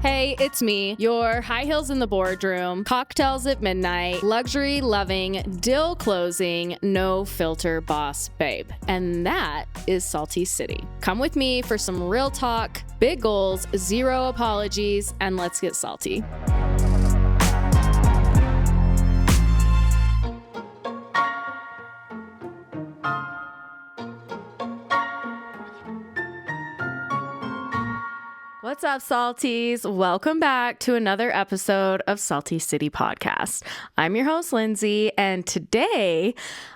Hey, it's me, your high heels in the boardroom, cocktails at midnight, luxury loving, dill closing, no filter boss babe. And that is Salty City. Come with me for some real talk, big goals, zero apologies, and let's get salty. What's up, Salties? Welcome back to another episode of Salty City Podcast. I'm your host, Lindsay, and today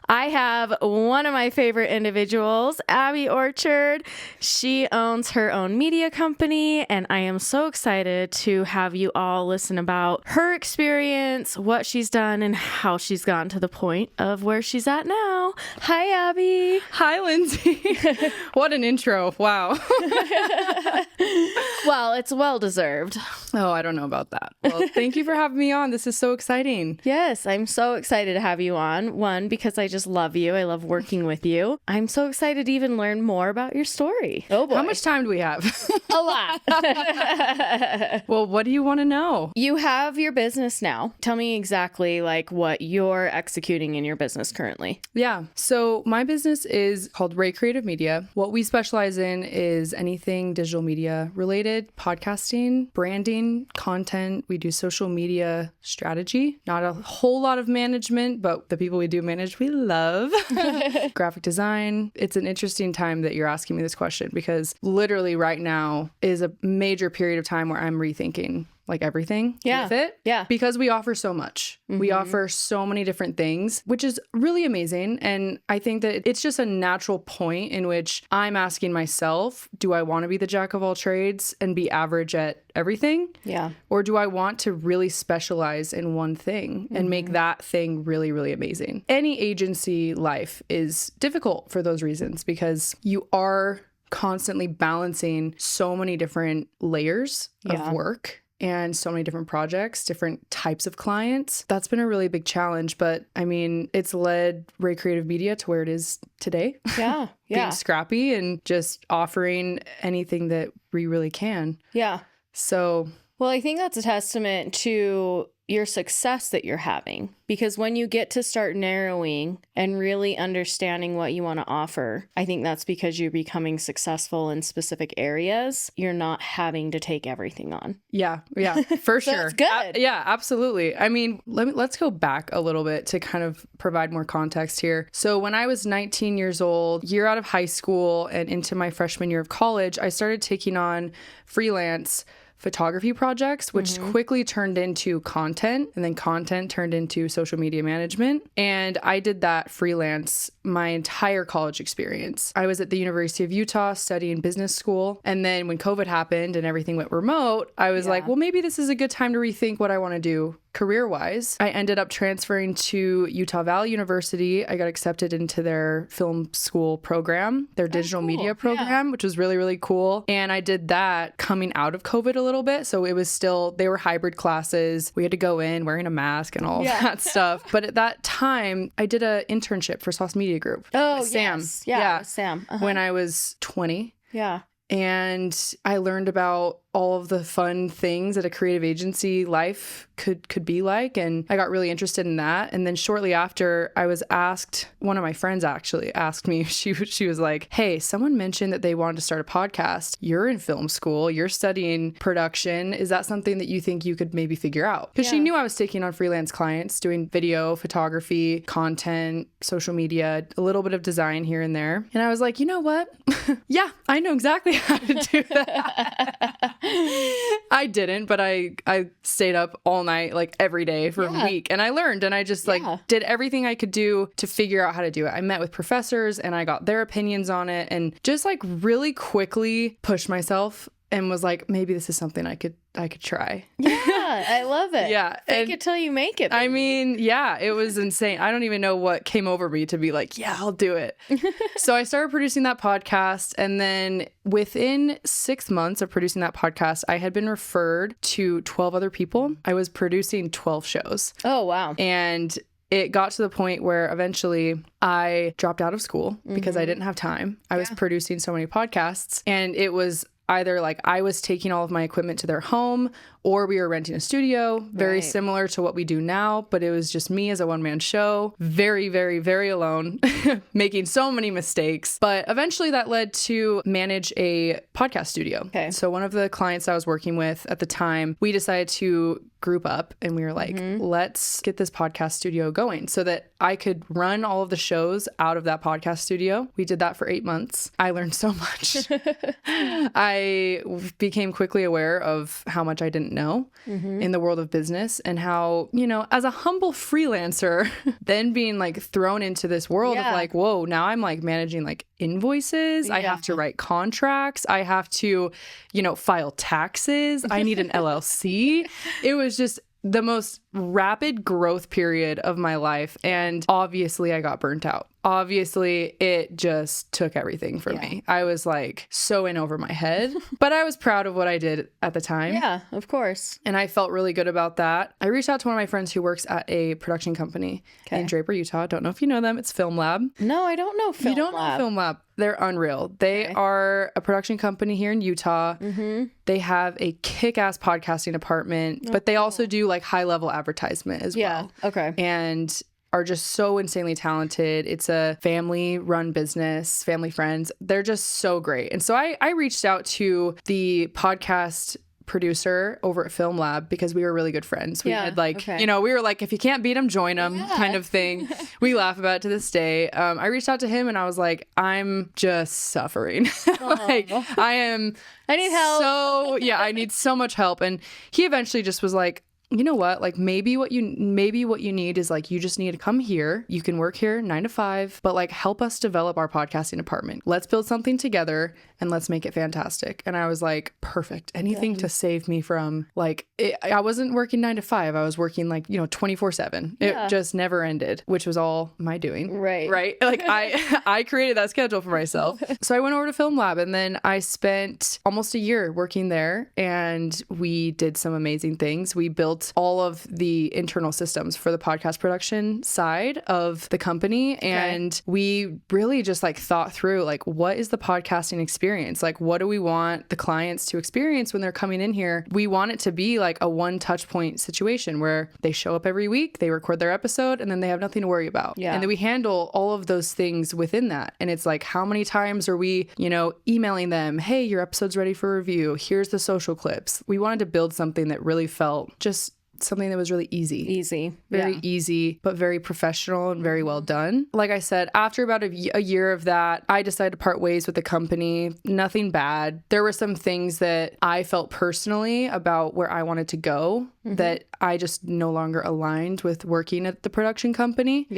I have one of my favorite individuals, Abby Orchard. She owns her own media company, and I am so excited to have you all listen about her experience, what she's done, and how she's gotten to the point of where she's at now. Hi, Abby. Hi, Lindsay. What an intro. Wow. Well, it's well-deserved. Oh, I don't know about that. Well, thank you for having me on. This is so exciting. Yes, I'm so excited to have you on. One, because I just love you. I love working with you. I'm so excited to even learn more about your story. Oh, boy. How much time do we have? A lot. Well, what do you want to know? You have your business now. Tell me exactly what you're executing in your business currently. Yeah. So my business is called Rae Creative Media. What we specialize in is anything digital media related, podcasting, branding, content. We do social media strategy, not a whole lot of management, but the people we do manage, we love. Graphic design. It's an interesting time that you're asking me this question because literally right now is a major period of time where I'm rethinking everything with it. Yeah. Because we offer so much. Mm-hmm. We offer so many different things, which is really amazing. And I think that it's just a natural point in which I'm asking myself, do I want to be the jack of all trades and be average at everything? Yeah. Or do I want to really specialize in one thing and make that thing really, really amazing? Any agency life is difficult for those reasons because you are constantly balancing so many different layers of work and so many different projects, different types of clients. That's been a really big challenge, but I mean, it's led Rae Creative Media to where it is today. Yeah. Being scrappy and just offering anything that we really can. Yeah. So, well, I think that's a testament to your success that you're having, because when you get to start narrowing and really understanding what you want to offer, I think that's because you're becoming successful in specific areas. You're not having to take everything on. Yeah, for So sure. that's good. Yeah, absolutely. I mean, let's go back a little bit to kind of provide more context here. So when I was 19 years old, year out of high school and into my freshman year of college, I started taking on freelance photography projects, which quickly turned into content, and then content turned into social media management. And I did that freelance my entire college experience. I was at the University of Utah studying business school. And then when COVID happened and everything went remote, I was like, well, maybe this is a good time to rethink what I want to do career-wise. I ended up transferring to Utah Valley University. I got accepted into their film school program, their digital media program, which was really, really cool. And I did that coming out of COVID a little bit. So it was still, they were hybrid classes. We had to go in wearing a mask and all of that stuff. But at that time, I did an internship for Sauce Media Group. Oh, with Sam. Yes. Yeah. Sam. When I was 20. Yeah. And I learned about all of the fun things that a creative agency life could be like. And I got really interested in that. And then shortly after, I was asked, one of my friends actually asked me, she was like, hey, someone mentioned that they wanted to start a podcast. You're in film school. You're studying production. Is that something that you think you could maybe figure out? Because she knew I was taking on freelance clients, doing video, photography, content, social media, a little bit of design here and there. And I was like, you know what? Yeah, I know exactly how to do that. I didn't, but I stayed up all night, every day for a week, and I learned, and I just did everything I could do to figure out how to do it. I met with professors and I got their opinions on it and just really quickly pushed myself and was like, maybe this is something I could try. Yeah, I love it. Yeah. Fake it till you make it. Baby. I mean, yeah, it was insane. I don't even know what came over me to be like, yeah, I'll do it. So I started producing that podcast. And then within 6 months of producing that podcast, I had been referred to 12 other people. I was producing 12 shows. Oh, wow. And it got to the point where eventually I dropped out of school because I didn't have time. I was producing so many podcasts, and it was either like I was taking all of my equipment to their home or we were renting a studio, very similar to what we do now, but it was just me as a one-man show, very, very, very alone, making so many mistakes. But eventually that led to manage a podcast studio. Okay. So one of the clients I was working with at the time, we decided to group up and we were like, let's get this podcast studio going so that I could run all of the shows out of that podcast studio. We did that for 8 months. I learned so much. I became quickly aware of how much I didn't know in the world of business and how, you know, as a humble freelancer, then being like thrown into this world of like, whoa, now I'm like managing like invoices. I have to write contracts. I have to, you know, file taxes. I need an LLC. It was just the most rapid growth period of my life. And obviously I got burnt out. Obviously it just took everything from me. I was like so in over my head, but I was proud of what I did at the time. Yeah, of course. And I felt really good about that. I reached out to one of my friends who works at a production company in Draper, Utah. Don't know if you know them. It's Film Lab. No, I don't know Film Lab. You don't know Film Lab. They're unreal. They are a production company here in Utah. They have a kick-ass podcasting department, but they also do like high-level advertisement as well. Okay. And are just so insanely talented. It's a family-run business, family friends. They're just so great. And so I reached out to the podcast producer over at Film Lab because we were really good friends. We had like, you know, we were like, if you can't beat them, join them kind of thing. We laugh about it to this day. I reached out to him and I was like, I'm just suffering. Like I need help. So I need so much help. And he eventually just was like, you know what? Like maybe what you need is like, you just need to come here. You can work here 9 to 5, but like help us develop our podcasting department. Let's build something together and let's make it fantastic. And I was like, perfect. Anything to save me from like, I wasn't working 9 to 5. I was working like, you know, 24/7. It just never ended, which was all my doing. Right. Like I created that schedule for myself. So I went over to Film Lab and then I spent almost a year working there and we did some amazing things. We built all of the internal systems for the podcast production side of the company. And we really just like thought through like, what is the podcasting experience? Like, what do we want the clients to experience when they're coming in here? We want it to be like a one touch point situation where they show up every week, they record their episode, and then they have nothing to worry about. And then we handle all of those things within that. And it's like, how many times are we, you know, emailing them, hey, your episode's ready for review. Here's the social clips. We wanted to build something that really felt just something that was really easy, very easy, but very professional and very well done. Like I said, after about a year of that, I decided to part ways with the company. Nothing bad. There were some things that I felt personally about where I wanted to go that I just no longer aligned with working at the production company.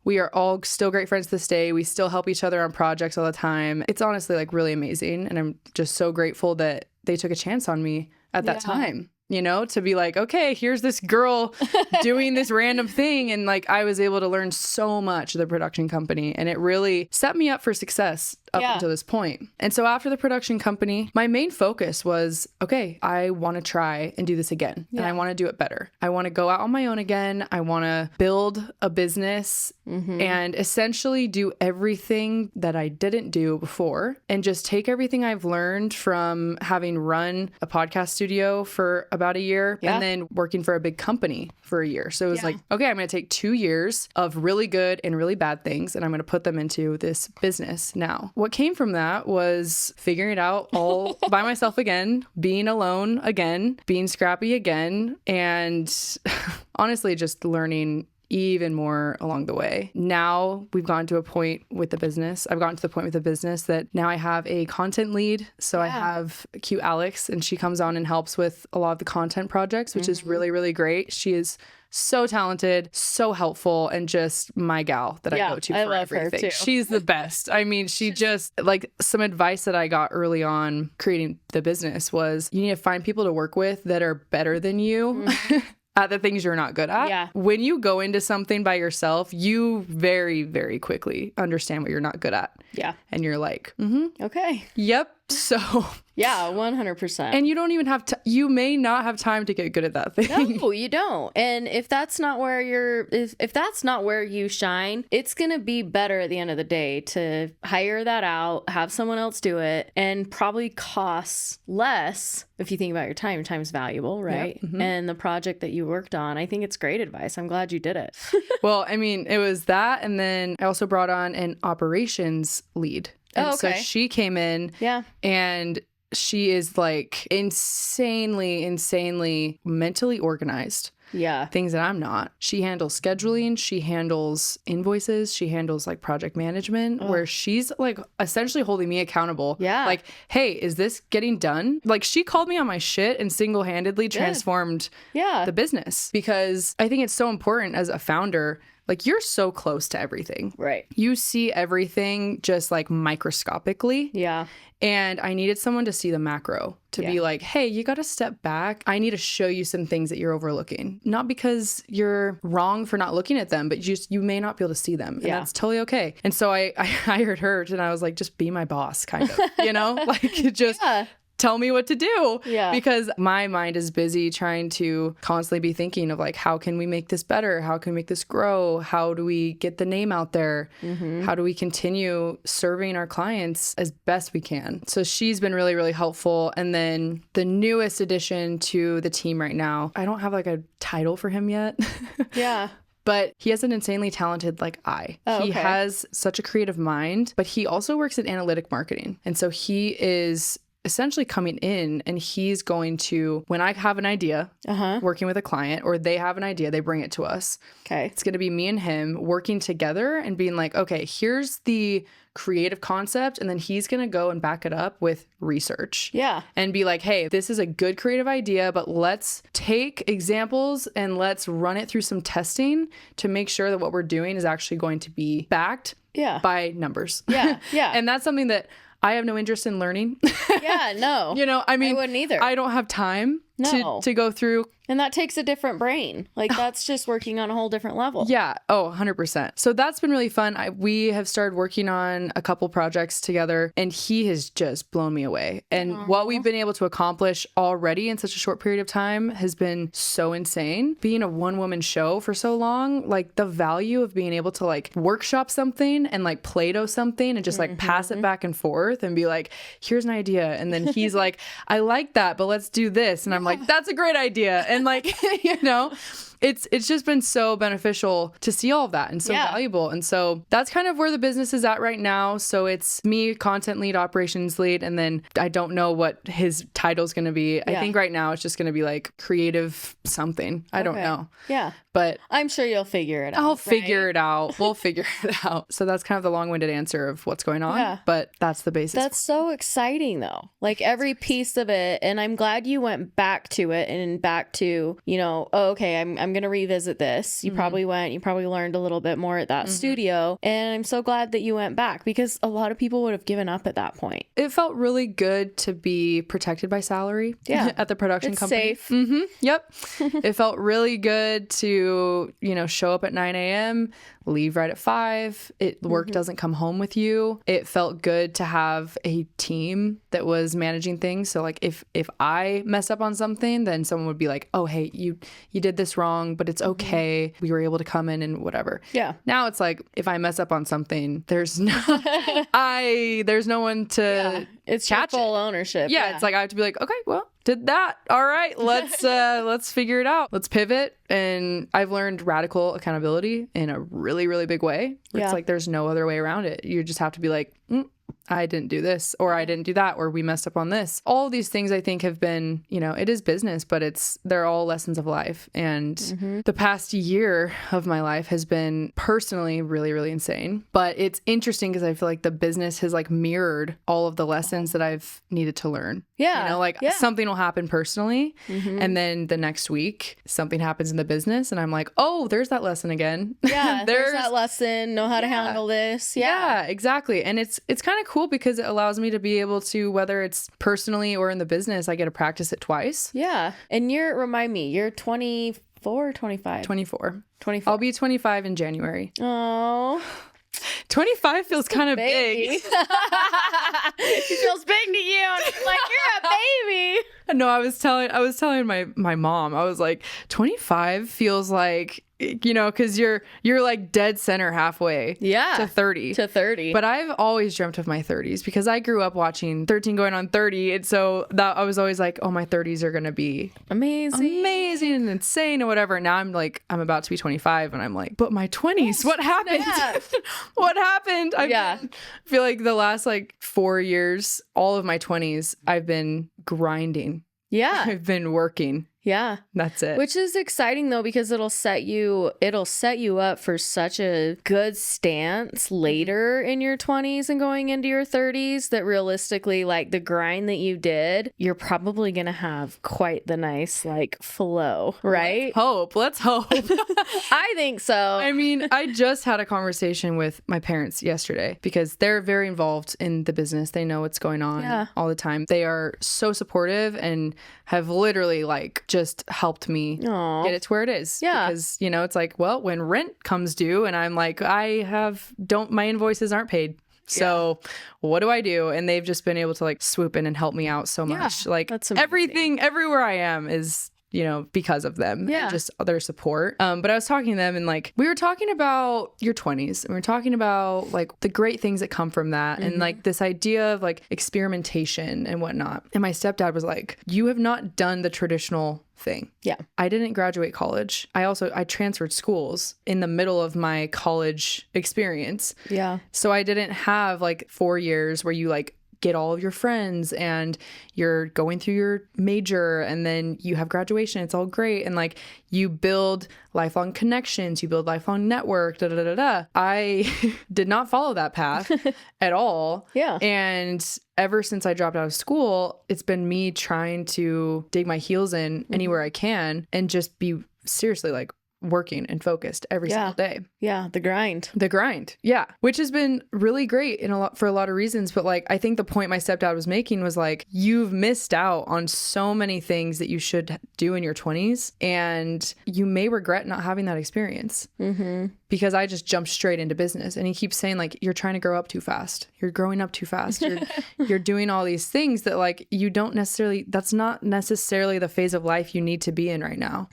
We are all still great friends to this day. We still help each other on projects all the time. It's honestly like really amazing. And I'm just so grateful that they took a chance on me at that time. You know, to be like, okay, here's this girl doing this random thing. And like, I was able to learn so much of the production company and it really set me up for success up until this point. And so after the production company, my main focus was, okay, I want to try and do this again. And I want to do it better. I want to go out on my own again. I want to build a business and essentially do everything that I didn't do before and just take everything I've learned from having run a podcast studio for about a year and then working for a big company for a year. So it was like, okay, I'm going to take 2 years of really good and really bad things and I'm going to put them into this business now. What came from that was figuring it out all by myself again, being alone again, being scrappy again, and honestly just learning even more along the way. Now we've gotten to a point with the business. I've gotten to the point with the business that now I have a content lead. So I have cute Alex and she comes on and helps with a lot of the content projects, which is really, really great. She is so talented, so helpful, and just my gal that I go to for everything. Her too. She's the best. I mean, she just, like, some advice that I got early on creating the business was you need to find people to work with that are better than you. At the things you're not good at. When you go into something by yourself, you very, very quickly understand what you're not good at. And you're like, okay. Yep. So Yeah, 100%. and you don't even have to, you may not have time to get good at that thing. No, you don't. And if that's not where if that's not where you shine, it's going to be better at the end of the day to hire that out, have someone else do it, and probably costs less. If you think about your time, time's valuable, right? Yep. Mm-hmm. And the project that you worked on, I think it's great advice. I'm glad you did it. Well, I mean, it was that. And then I also brought on an operations lead. And so she came in and she is like insanely mentally organized. Yeah. Things that I'm not. She handles scheduling. She handles invoices. She handles like project management where she's like essentially holding me accountable. Yeah. Like, hey, is this getting done? Like she called me on my shit and single-handedly transformed the business because I think it's so important as a founder. Like you're so close to everything. Right. You see everything just like microscopically. Yeah. And I needed someone to see the macro, to be like, hey, you got to step back. I need to show you some things that you're overlooking. Not because you're wrong for not looking at them, but you may not be able to see them. And that's totally okay. And so I hired her and I was like, just be my boss, kind of, you know, like just tell me what to do. Yeah. Because my mind is busy trying to constantly be thinking of like, how can we make this better? How can we make this grow? How do we get the name out there? Mm-hmm. How do we continue serving our clients as best we can? So she's been really, really helpful. And then the newest addition to the team right now, I don't have like a title for him yet. Yeah. But he has an insanely talented like eye. He has such a creative mind, but he also works in analytic marketing. And so he is essentially coming in and he's going to, when I have an idea working with a client or they have an idea, they bring it to us. Okay. It's going to be me and him working together and being like, okay, here's the creative concept. And then he's going to go and back it up with research. Yeah. And be like, hey, this is a good creative idea, but let's take examples and let's run it through some testing to make sure that what we're doing is actually going to be backed by numbers. Yeah. Yeah. And that's something that I have no interest in learning. Yeah, no. You know, I mean, I wouldn't either. I don't have time to go through. And that takes a different brain. Like that's just working on a whole different level. Yeah. Oh, 100%. So that's been really fun. We have started working on a couple projects together and he has just blown me away. And what we've been able to accomplish already in such a short period of time has been so insane. Being a one-woman show for so long, like the value of being able to like workshop something and like Play-Doh something and just like pass it back and forth and be like, here's an idea. And then he's like, I like that, but let's do this. And I'm like, that's a great idea. And like, you know, it's just been so beneficial to see all of that and so valuable. And so that's kind of where the business is at right now. So it's me, content lead, operations lead, and then I don't know what his title's going to be. I think right now it's just going to be like creative something. I don't know. Yeah. But I'm sure you'll figure it out. I'll figure it out. We'll figure it out. So that's kind of the long-winded answer of what's going on. Yeah. But that's the basis. That's so exciting though. Like every piece of it. And I'm glad you went back to it and back to, you know, oh, okay, I'm going to revisit this. You probably learned a little bit more at that studio. And I'm so glad that you went back because a lot of people would have given up at that point. It felt really good to be protected by salary at the production company. Safe. Yep. It felt really good to, you know, show up at 9 a.m., leave right at 5. Work doesn't come home with you. It felt good to have a team that was managing things. So like if I mess up on something, then someone would be like, oh, hey, you did this wrong, but it's okay. We were able to come in and whatever. Yeah. Now it's like if I mess up on something, there's no one to it's catch full ownership. Yeah. It's like I have to be like, okay, well, did that. All right, let's figure it out. Let's pivot. And I've learned radical accountability in a really, really big way. It's like there's no other way around it. You just have to be like, I didn't do this, or I didn't do that, or we messed up on this. All of these things I think have been, you know, it is business, but they're all lessons of life. And the past year of my life has been personally really, really insane. But it's interesting because I feel like the business has like mirrored all of the lessons that I've needed to learn. Yeah. You know, like something will happen personally. And then the next week, something happens in the business. And I'm like, oh, there's that lesson again. Yeah. there's that lesson. Know how to handle this. Yeah, exactly. And it's kind of cool because it allows me to be able to, whether it's personally or in the business, I get to practice it twice. Yeah. And remind me, you're 24 or 25? 24. I'll be 25 in January. Oh. 25 feels kind of big. It feels big to you. And it's like, you're a baby. No, I was telling my mom, I was like, 25 feels like, you know, because you're like dead center halfway to 30. But I've always dreamt of my 30s because I grew up watching 13 going on 30. And so that I was always like, oh, my 30s are going to be amazing and insane or whatever. Now I'm about to be 25 and I'm like, but my 20s, what happened? What happened? I feel like the last 4 years, all of my 20s, I've been grinding. Yeah. I've been working. Yeah. That's it. Which is exciting though, because it'll set you up for such a good stance later in your 20s and going into your 30s that realistically, the grind that you did, you're probably going to have quite the nice flow, right? Let's hope. I think so. I mean, I just had a conversation with my parents yesterday because they're very involved in the business. They know what's going on all the time. They are so supportive and have literally just helped me get it to where it is. Yeah. Because, it's when rent comes due and I'm like, my invoices aren't paid. So what do I do? And they've just been able to swoop in and help me out so much. That's everything, everywhere I am is, because of them and just their support. But I was talking to them and we were talking about your 20s and we were talking about the great things that come from that and this idea of experimentation and whatnot. And my stepdad was like, you have not done the traditional thing. Yeah. I didn't graduate college. I transferred schools in the middle of my college experience. Yeah. So I didn't have 4 years where you get all of your friends and you're going through your major and then you have graduation. It's all great. And you build lifelong connections, you build lifelong network, I did not follow that path at all. Yeah. And ever since I dropped out of school, it's been me trying to dig my heels in anywhere I can and just be seriously working and focused every single day. Yeah, the grind. Yeah, which has been really great for a lot of reasons. But I think the point my stepdad was making was you've missed out on so many things that you should do in your 20s, and you may regret not having that experience. Because I just jumped straight into business, and he keeps saying you're trying to grow up too fast. You're growing up too fast. You're doing all these things that you don't necessarily. That's not necessarily the phase of life you need to be in right now.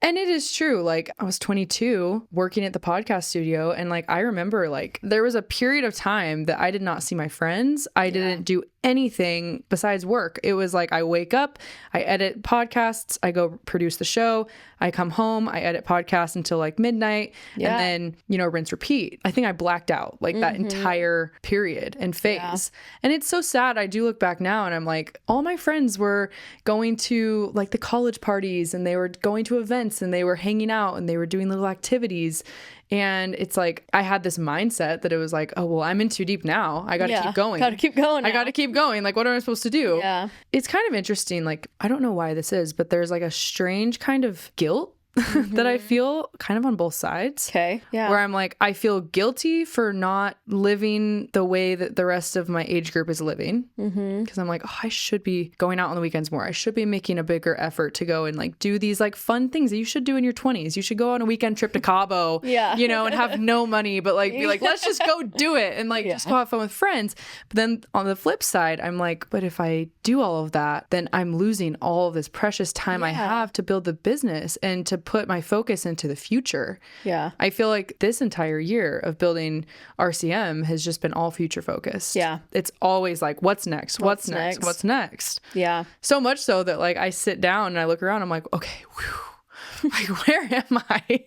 And it is true. I was 22 working at the podcast studio. And I remember there was a period of time that I did not see my friends. I didn't do anything besides work. It was I wake up, I edit podcasts, I go produce the show, I come home, I edit podcasts until midnight, and then, rinse, repeat. I think I blacked out that entire period and phase. Yeah. And it's so sad. I do look back now and I'm all my friends were going to the college parties and they were going to events and they were hanging out and they were doing little activities. And it's I had this mindset that it was oh, well, I'm in too deep now. I got to keep going. Got to keep going. I got to keep going. What am I supposed to do? Yeah. It's kind of interesting. I don't know why this is, but there's a strange kind of guilt that I feel kind of on both sides. Okay. Yeah. Where I'm I feel guilty for not living the way that the rest of my age group is living. Because I'm oh, I should be going out on the weekends more. I should be making a bigger effort to go and do these fun things that you should do in your 20s. You should go on a weekend trip to Cabo, and have no money, but be let's just go do it and just go have fun with friends. But then on the flip side, I'm but if I do all of that, then I'm losing all of this precious time I have to build the business and to put my focus into the future. Yeah. I feel this entire year of building RCM has just been all future focused. Yeah. It's always what's next? What's next? What's next? Yeah. So much so that I sit down and I look around, I'm okay, whew. Where am I?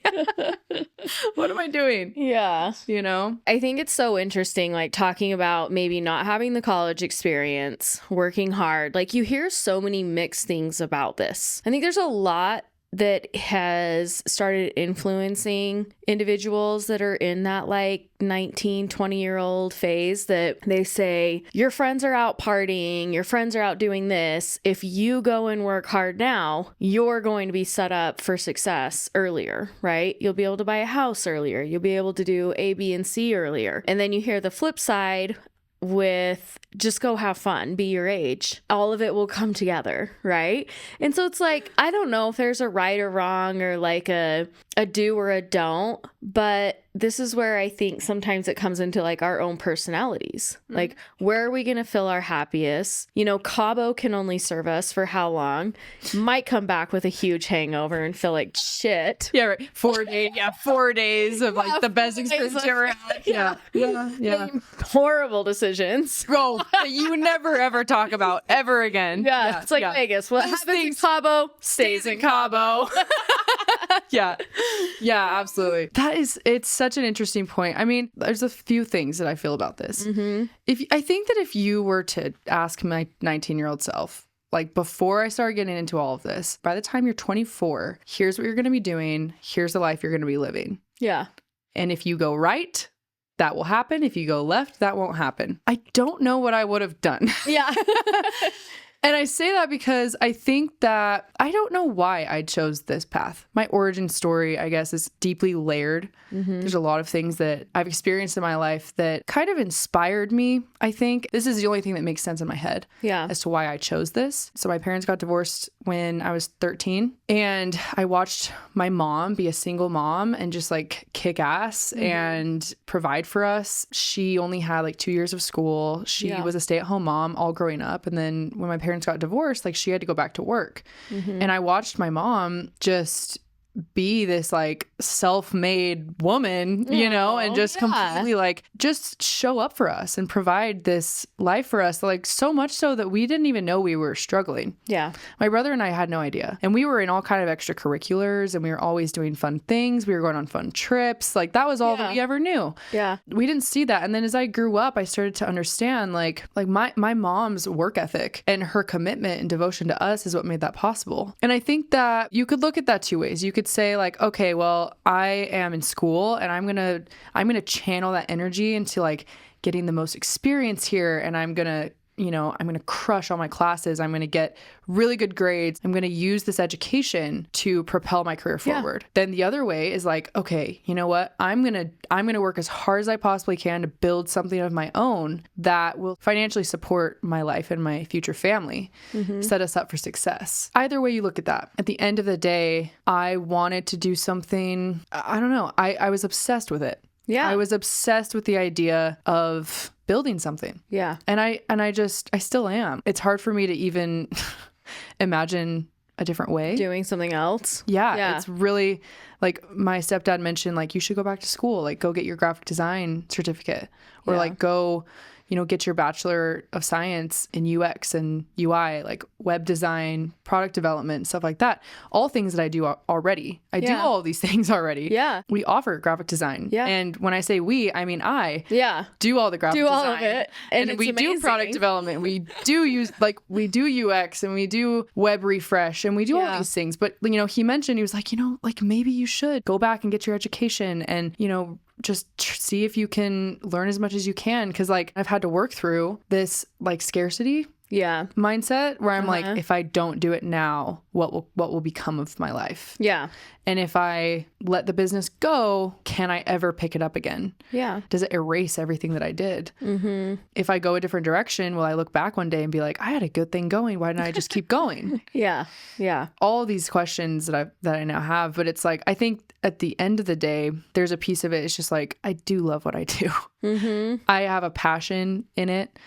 What am I doing? Yeah. I think it's so interesting, talking about maybe not having the college experience, working hard. You hear so many mixed things about this. I think there's a lot that has started influencing individuals that are in that 19, 20-year-old phase that they say, your friends are out partying, your friends are out doing this. If you go and work hard now, you're going to be set up for success earlier, right? You'll be able to buy a house earlier. You'll be able to do A, B, and C earlier. And then you hear the flip side with just go have fun, be your age. All of it will come together, right? And so it's I don't know if there's a right or wrong or a do or a don't, but this is where I think sometimes it comes into like our own personalities. Like, where are we going to feel our happiest? You know, Cabo can only serve us for how long? Might come back with a huge hangover and feel like shit. Yeah, right. 4 days. Yeah, 4 days of like the best experience you ever had. Yeah. Horrible decisions. Bro, that you never ever talk about ever again. Yeah, it's like Vegas. What happens in Cabo stays in Cabo. Yeah, absolutely. It's such an interesting point. I mean, there's a few things that I feel about this. I think that if you were to ask my 19-year-old self, like before I started getting into all of this, by the time you're 24, here's what you're going to be doing. Here's the life you're going to be living. Yeah. And if you go right, that will happen. If you go left, that won't happen. I don't know what I would have done. Yeah. And I say that because I think that I don't know why I chose this path. My origin story, I guess, is deeply layered. There's a lot of things that I've experienced in my life that kind of inspired me, I think. This is the only thing that makes sense in my head as to why I chose this. So my parents got divorced when I was 13, and I watched my mom be a single mom and just like kick ass and provide for us. She only had like 2 years of school. She was a stay-at-home mom all growing up. And then when my parents got divorced, like she had to go back to work. And I watched my mom just be this like self-made woman, you know, and just completely like just show up for us and provide this life for us, like so much so that we didn't even know we were struggling. Yeah. My brother and I had no idea. And we were in all kind of extracurriculars and we were always doing fun things. We were going on fun trips. Like that was all that we ever knew. Yeah. We didn't see that. And then as I grew up, I started to understand like my mom's work ethic and her commitment and devotion to us is what made that possible. And I think that you could look at that two ways. You could say like, okay, well, I am in school and I'm going to channel that energy into like getting the most experience here. And I'm going to crush all my classes. I'm going to get really good grades. I'm going to use this education to propel my career forward. Then the other way is like, okay, you know what? I'm going to work as hard as I possibly can to build something of my own that will financially support my life and my future family, set us up for success. Either way you look at that. At the end of the day, I wanted to do something, I don't know. I was obsessed with it. Yeah. I was obsessed with the idea of building something. Yeah. And I still am. It's hard for me to even imagine a different way. Doing something else. Yeah. It's really like my stepdad mentioned, like, you should go back to school, like go get your graphic design certificate or like go, get your Bachelor of Science in UX and UI, like web design, product development, stuff like that. All things that I do already. I do all of these things already. Yeah. We offer graphic design. Yeah. And when I say we, I mean I do all the graphic design. Do all of it. And we do product development. We do we do UX and we do web refresh and we do all these things. But, he mentioned, he was like, maybe you should go back and get your education and, just see if you can learn as much as you can. Cause like I've had to work through this like scarcity mindset where I'm like, if I don't do it now, what will become of my life? Yeah. And if I let the business go, can I ever pick it up again? Yeah. Does it erase everything that I did? If I go a different direction, will I look back one day and be like, I had a good thing going. Why didn't I just keep going? Yeah. All these questions that I now have, but it's like, I think at the end of the day, there's a piece of it. It's just like, I do love what I do. I have a passion in it.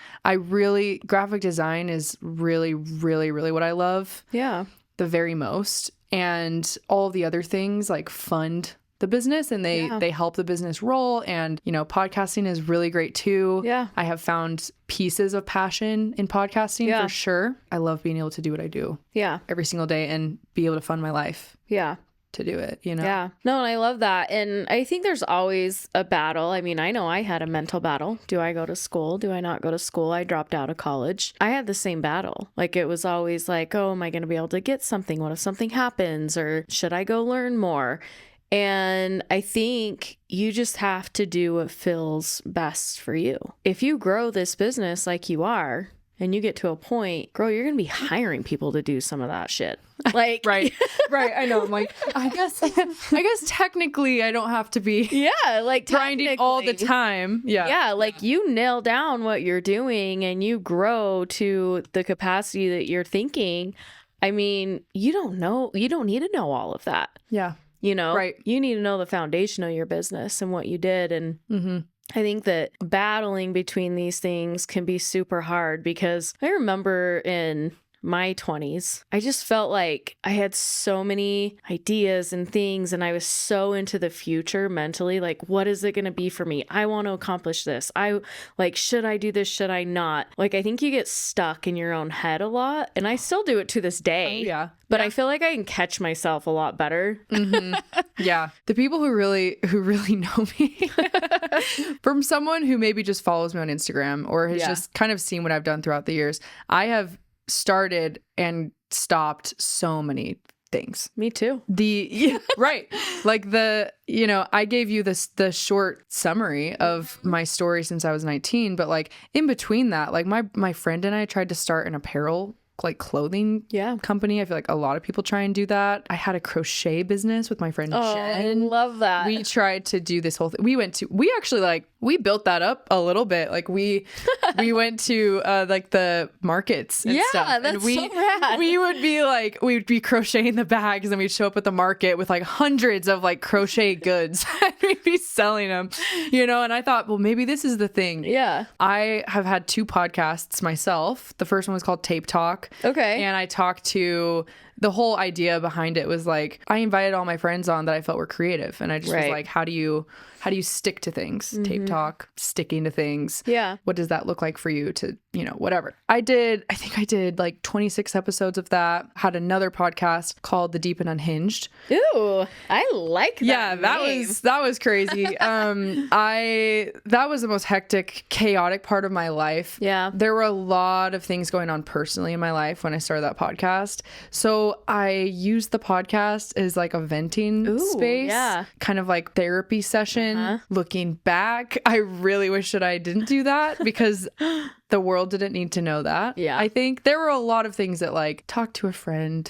Graphic design is really, really, really what I love. Yeah. The very most. And all the other things like fund the business and they help the business roll. And, podcasting is really great too. Yeah. I have found pieces of passion in podcasting for sure. I love being able to do what I do every single day and be able to fund my life. Yeah. To do it, Yeah. No, and I love that. And I think there's always a battle. I mean, I know I had a mental battle. Do I go to school? Do I not go to school? I dropped out of college. I had the same battle. Like it was always like, oh, am I going to be able to get something? What if something happens? Or should I go learn more? And I think you just have to do what feels best for you. If you grow this business like you are, and you get to a point, girl, you're going to be hiring people to do some of that shit. Like, right. I know. I'm like, I guess technically I don't have to be like grinding all the time. Yeah. Like you nail down what you're doing and you grow to the capacity that you're thinking. I mean, you don't need to know all of that. Yeah. you know? Right. You need to know the foundation of your business and what you did. And I think that battling between these things can be super hard, because I remember in my 20s, I just felt like I had so many ideas and things, and I was so into the future mentally. Like, what is it going to be for me? I want to accomplish this. Should I do this? Should I not? Like, I think you get stuck in your own head a lot, and I still do it to this day. Oh, yeah. But I feel like I can catch myself a lot better. Yeah. The people who really know me from someone who maybe just follows me on Instagram or has just kind of seen what I've done throughout the years, I have started and stopped so many things. Me too. Right. Like I gave you the short summary of my story since I was 19, but like in between that, like my friend and I tried to start an apparel clothing company. I feel like a lot of people try and do that. I had a crochet business with my friend Jen. I love that. We tried to do this whole thing. We built that up a little bit. Like we went to the markets and stuff. Yeah, that's so rad. We'd be crocheting the bags, and we'd show up at the market with like hundreds of like crochet goods and we'd be selling them, and I thought, well, maybe this is the thing. Yeah. I have had 2 podcasts myself. The first one was called Tape Talk. Okay. And I talked to, the whole idea behind it was like, I invited all my friends on that I felt were creative. And I just was like, how do you stick to things? Tape Talk, sticking to things. Yeah. What does that look like for you to, whatever. I think I did like 26 episodes of that. Had another podcast called The Deep and Unhinged. Ooh, I like that. Yeah, that was crazy. That was the most hectic, chaotic part of my life. Yeah. There were a lot of things going on personally in my life when I started that podcast. So I used the podcast as like a venting space. Yeah. Kind of like therapy session. Looking back, I really wish that I didn't do that, because the world didn't need to know that. Yeah. I think there were a lot of things that like talk to a friend,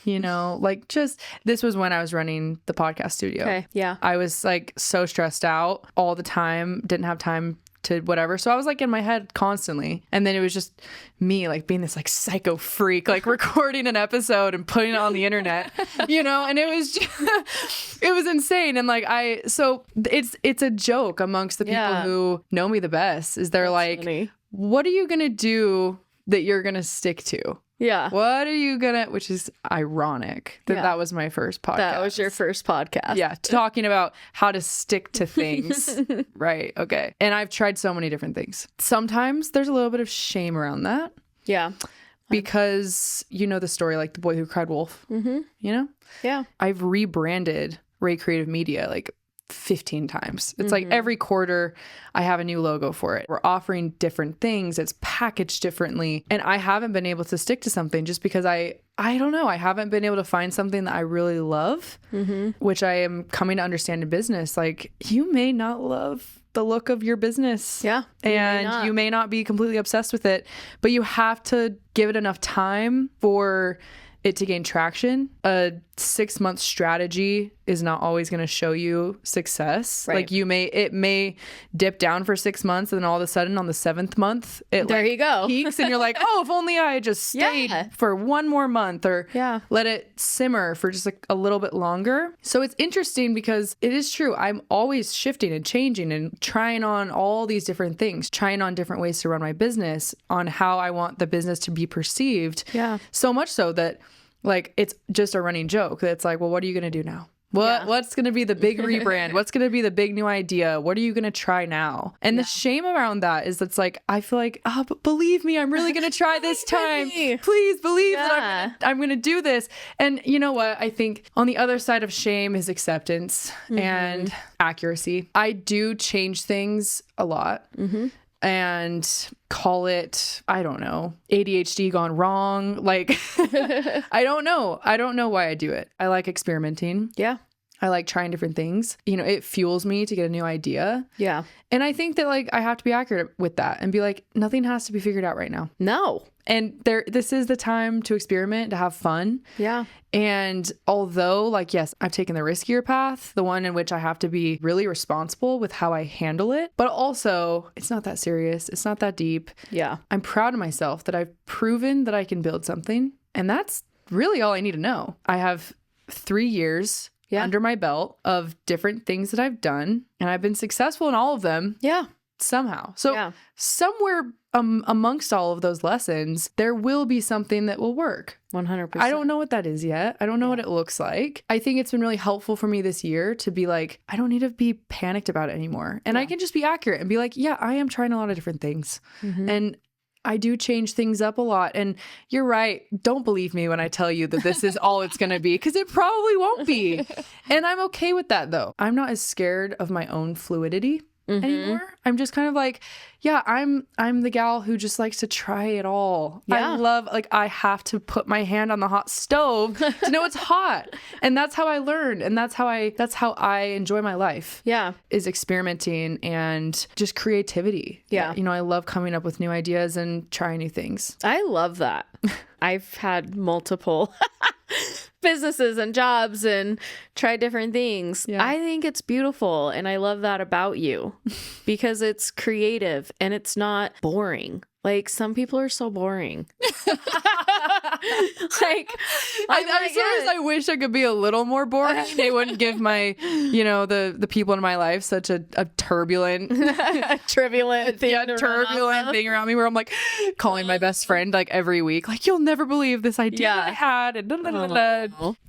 this was when I was running the podcast studio. Okay. Yeah. I was like so stressed out all the time, didn't have time to whatever. So I was like in my head constantly. And then it was just me like being this like psycho freak, like recording an episode and putting it on the internet, and it was just, it was insane. And like, so it's a joke amongst the people who know me the best, is they're like, funny. What are you going to do that you're going to stick to? Yeah. What are you which is ironic that was my first podcast. That was your first podcast. Yeah. Talking about how to stick to things. Right. Okay. And I've tried so many different things. Sometimes there's a little bit of shame around that. Yeah. Because the story, like The Boy Who Cried Wolf, Yeah. I've rebranded Rae Creative Media like 15 times. It's like every quarter I have a new logo for it. We're offering different things. It's packaged differently. And I haven't been able to stick to something just because I don't know. I haven't been able to find something that I really love, which I am coming to understand in business. Like, you may not love the look of your business. Yeah. And you may not be completely obsessed with it, but you have to give it enough time for it to gain traction. A 6-month strategy is not always going to show you success. Right. Like it may dip down for 6 months, and then all of a sudden on the 7th month, you go. peaks, and you're like, oh, if only I had just stayed for one more month, or let it simmer for just like a little bit longer. So it's interesting because it is true. I'm always shifting and changing and trying on all these different things, trying on different ways to run my business, on how I want the business to be perceived. Yeah. So much so that like, it's just a running joke. That's like, well, what are you going to do now? What's going to be the big rebrand? What's going to be the big new idea? What are you going to try now? And the shame around that is that's like, I feel like, but believe me, I'm really going to try this time. Please believe that I'm going to do this. And you know what? I think on the other side of shame is acceptance and accuracy. I do change things a lot. And call it, I don't know, ADHD gone wrong. Like, I don't know. I don't know why I do it. I like experimenting. Yeah. I like trying different things. It fuels me to get a new idea. Yeah. And I think that like I have to be accurate with that and be like, nothing has to be figured out right now. No. And this is the time to experiment, to have fun. Yeah. And although like, yes, I've taken the riskier path, the one in which I have to be really responsible with how I handle it, but also it's not that serious. It's not that deep. Yeah. I'm proud of myself that I've proven that I can build something. And that's really all I need to know. I have 3 years under my belt of different things that I've done, and I've been successful in all of them. Yeah. Somehow. So somewhere amongst all of those lessons, there will be something that will work. 100%. I don't know what that is yet. I don't know what it looks like. I think it's been really helpful for me this year to be like, I don't need to be panicked about it anymore. And I can just be accurate and be like, yeah, I am trying a lot of different things. And I do change things up a lot. And you're right. Don't believe me when I tell you that this is all it's going to be, because it probably won't be. And I'm okay with that, though. I'm not as scared of my own fluidity anymore. I'm just kind of like, yeah, I'm the gal who just likes to try it all. Yeah. I love, like, I have to put my hand on the hot stove to know it's hot. And that's how I learned. And that's how I enjoy my life. Yeah. Is experimenting and just creativity. Yeah. You know, I love coming up with new ideas and trying new things. I love that. I've had multiple businesses and jobs and tried different things. Yeah. I think it's beautiful, and I love that about you because it's creative and it's not boring. Like, some people are so boring. Like, I wish I could be a little more boring. They wouldn't give my, you know, the people in my life such a turbulent, turbulent thing around me, where I'm like calling my best friend like every week, like, you'll never believe this idea I had. And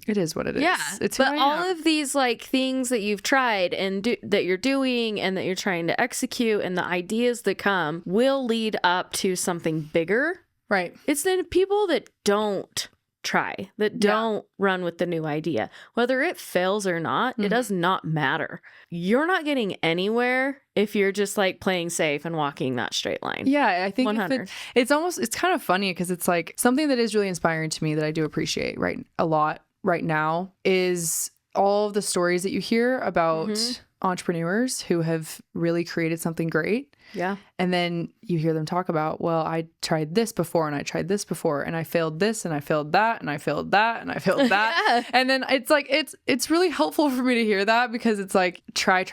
it is what it is. Yeah. It's who but I all am. of these like things that you've tried and that you're doing and that you're trying to execute, and the ideas that come will lead up to something bigger. Right. It's the people that don't try, that don't run with the new idea. Whether it fails or not, it does not matter. You're not getting anywhere if you're just like playing safe and walking that straight line. Yeah, I think 100. it's kind of funny, because it's like something that is really inspiring to me that I do appreciate a lot right now is all of the stories that you hear about entrepreneurs who have really created something great. Yeah. And then you hear them talk about, well, I tried this before and I tried this before and I failed this and I failed that and I failed that and I failed that. Yeah. And then it's like, it's really helpful for me to hear that, because it's like, try.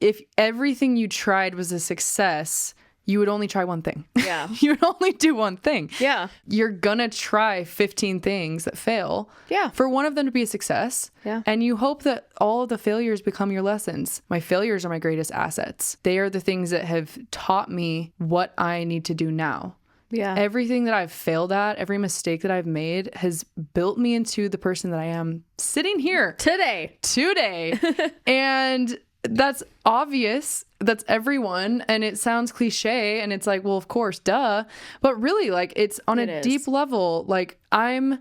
If everything you tried was a success, you would only try one thing. Yeah. You would only do one thing. Yeah. You're gonna try 15 things that fail. Yeah. For one of them to be a success. Yeah. And you hope that all of the failures become your lessons. My failures are my greatest assets. They are the things that have taught me what I need to do now. Yeah. Everything that I've failed at, every mistake that I've made has built me into the person that I am sitting here Today. And that's obvious. That's everyone. And it sounds cliche. And it's like, well, of course, duh. But really, like, it's on a deep level. Like, I'm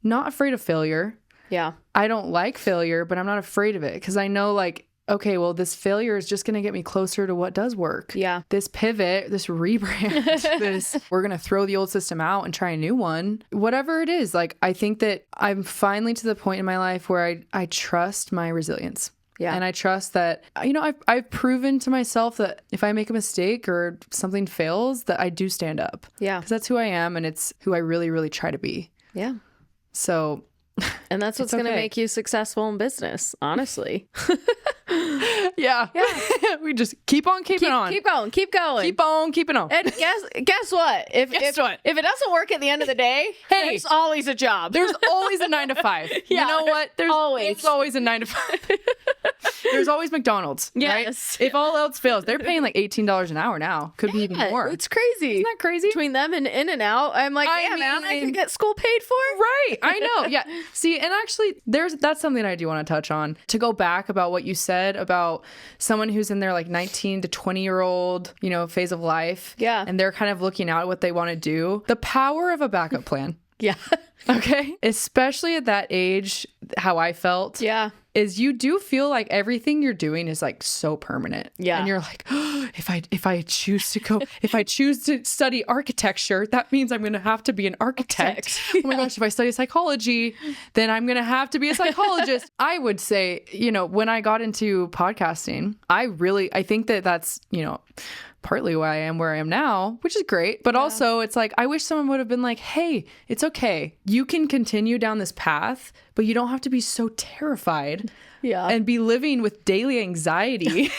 not afraid of failure. Yeah. I don't like failure, but I'm not afraid of it, because I know, like, okay, well, this failure is just going to get me closer to what does work. Yeah. This pivot, this rebrand, we're going to throw the old system out and try a new one. Whatever it is, like, I think that I'm finally to the point in my life where I trust my resilience. Yeah. And I trust that, you know, I've proven to myself that if I make a mistake or something fails, that I do stand up. Yeah. Because that's who I am, and it's who I really, really try to be. Yeah. So. And that's what's going to make you successful in business, honestly. Yeah. We just keep on keeping on. Keep going. Keep going. Keep on keeping on. And guess what? If it doesn't work at the end of the day, hey, there's always a job. There's always a 9 to 5. Yeah, you know what? There's always a 9 to 5. There's always McDonald's. Yes. Right? If all else fails, they're paying like $18 an hour now. Could be even more. It's crazy. Isn't that crazy? Between them and In-N-Out, I'm like, man, I could get school paid for. Right. I know. Yeah. See, and actually, that's something I do want to touch on. To go back about what you said about someone who's in their like 19 to 20-year-old, you know, phase of life. Yeah. And they're kind of looking out at what they want to do. The power of a backup plan. Yeah. Okay. Especially at that age, how I felt. Yeah. Is you do feel like everything you're doing is like so permanent. Yeah. And you're like, oh, if I choose to study architecture, that means I'm going to have to be an architect. Oh my gosh, if I study psychology, then I'm going to have to be a psychologist. I would say, you know, when I got into podcasting, I think that that's, you know, partly why I am where I am now, which is great. But also it's like, I wish someone would have been like, hey, it's okay. You can continue down this path, but you don't have to be so terrified and be living with daily anxiety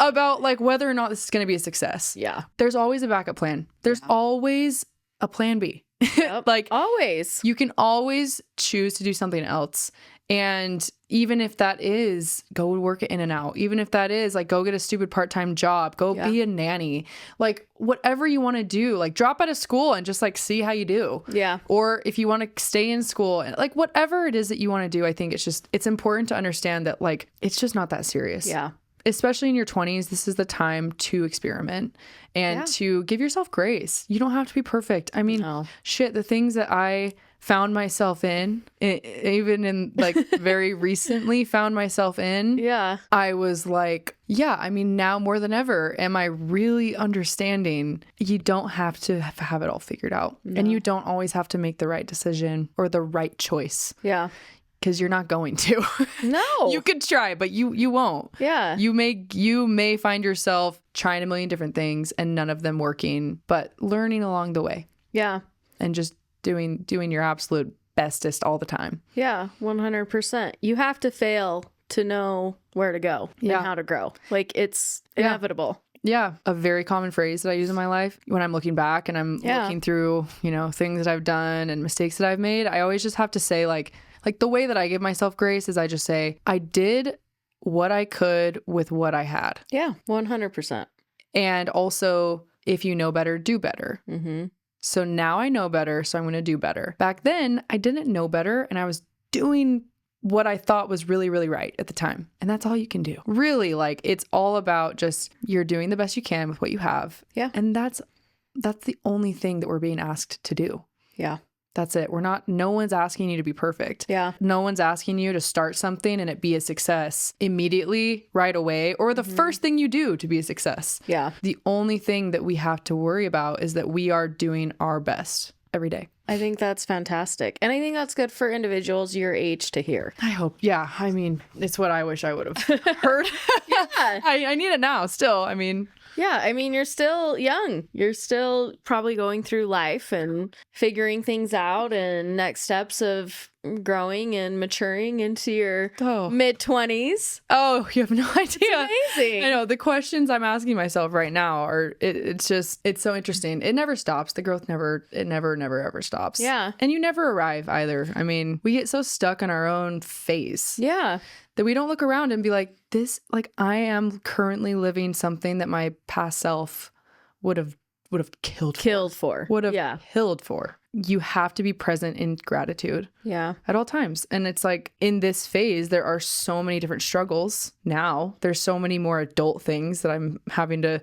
about like whether or not this is going to be a success. Yeah. There's always a backup plan. There's always a plan B. Yep. Like always. you can always choose to do something else. And even if that is go work at In-N-Out, even if that is like go get a stupid part-time job, go be a nanny, like whatever you want to do, like drop out of school and just like see how you do. Yeah. Or if you want to stay in school, like whatever it is that you want to do, I think it's important to understand that like it's just not that serious. Yeah. Especially in your 20s, this is the time to experiment and to give yourself grace. You don't have to be perfect. I mean, shit, the things that I found myself in, even in like very recently found myself in. Yeah. I was like, yeah, I mean, now more than ever, am I really understanding you don't have to have it all figured out. No. And you don't always have to make the right decision or the right choice. Yeah. Because you're not going to. No. You could try, but you won't. Yeah. You may find yourself trying a million different things and none of them working, but learning along the way. Yeah. And just doing your absolute bestest all the time. Yeah, 100%. You have to fail to know where to go and how to grow. Like it's inevitable. Yeah. A very common phrase that I use in my life when I'm looking back and I'm looking through, things that I've done and mistakes that I've made, I always just have to say like the way that I give myself grace is I just say, I did what I could with what I had. Yeah, 100%. And also, if you know better, do better. Mm-hmm. So now I know better, so I'm going to do better. Back then, I didn't know better, and I was doing what I thought was really, really right at the time. And that's all you can do. Really, like, it's all about just you're doing the best you can with what you have. Yeah. And that's the only thing that we're being asked to do. Yeah. That's it. No one's asking you to be perfect. Yeah. No one's asking you to start something and it be a success immediately, right away, or the first thing you do to be a success. Yeah. The only thing that we have to worry about is that we are doing our best every day. I think that's fantastic. And I think that's good for individuals your age to hear. I hope. Yeah. I mean, it's what I wish I would have heard. Yeah. I need it now still. I mean, yeah, I mean, you're still young. You're still probably going through life and figuring things out and next steps of growing and maturing into your mid-20s. Oh, you have no idea. It's amazing. I know. The questions I'm asking myself right now are, it's so interesting. It never stops. The growth never ever stops. Yeah. And you never arrive either. I mean, we get so stuck in our own phase. Yeah. That we don't look around and be like, I am currently living something that my past self would have killed for. Would have killed for. You have to be present in gratitude. Yeah. At all times. And it's like in this phase, there are so many different struggles now. There's so many more adult things that I'm having to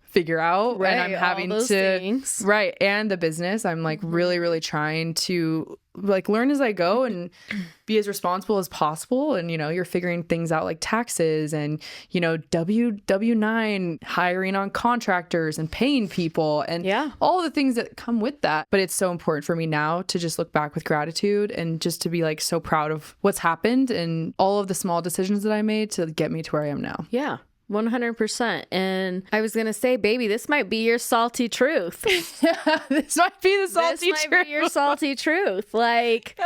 figure out. Right, and I'm having all those things. Right. And the business, I'm like really, really trying to like learn as I go and be as responsible as possible. And, you're figuring things out like taxes and, W-9 hiring on contractors and paying people and all the things that come with that. But it's so important for me now to just look back with gratitude and just to be like so proud of what's happened and all of the small decisions that I made to get me to where I am now. Yeah. 100%. And I was going to say, baby, this might be your salty truth. This might be the salty truth. This might be your salty truth. Like,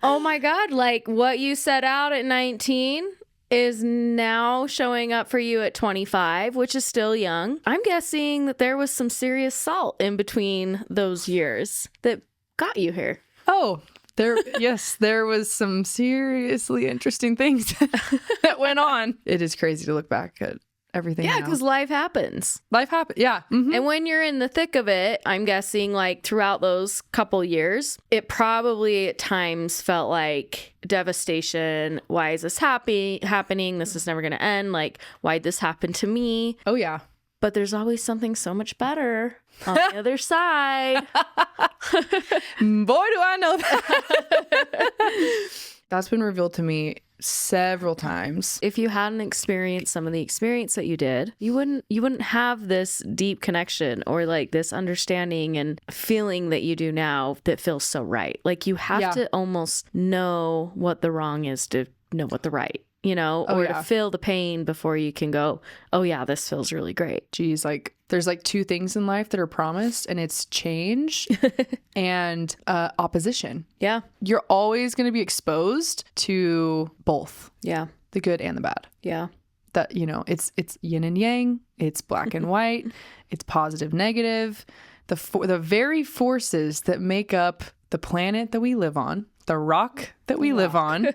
oh my God, like what you set out at 19 is now showing up for you at 25, which is still young. I'm guessing that there was some serious salt in between those years that got you here. Oh, there was some seriously interesting things that went on. It is crazy to look back at everything. Yeah, because life happens. Yeah. Mm-hmm. And when you're in the thick of it, I'm guessing like throughout those couple years, it probably at times felt like devastation. Why is this happening? This is never going to end. Like, why'd this happen to me? Oh, yeah. But there's always something so much better on the other side. Boy, do I know that. That's been revealed to me several times. If you hadn't experienced some of the experience that you did, you wouldn't have this deep connection or like this understanding and feeling that you do now that feels so right. Like you have to almost know what the wrong is to know what the right. To feel the pain before you can go, oh yeah, this feels really great. Geez, like there's like two things in life that are promised, and it's change and opposition. Yeah. You're always going to be exposed to both. Yeah. The good and the bad. Yeah. That, it's yin and yang, it's black and white, it's positive, negative. the very forces that make up the planet that we live on, the rock that we live on,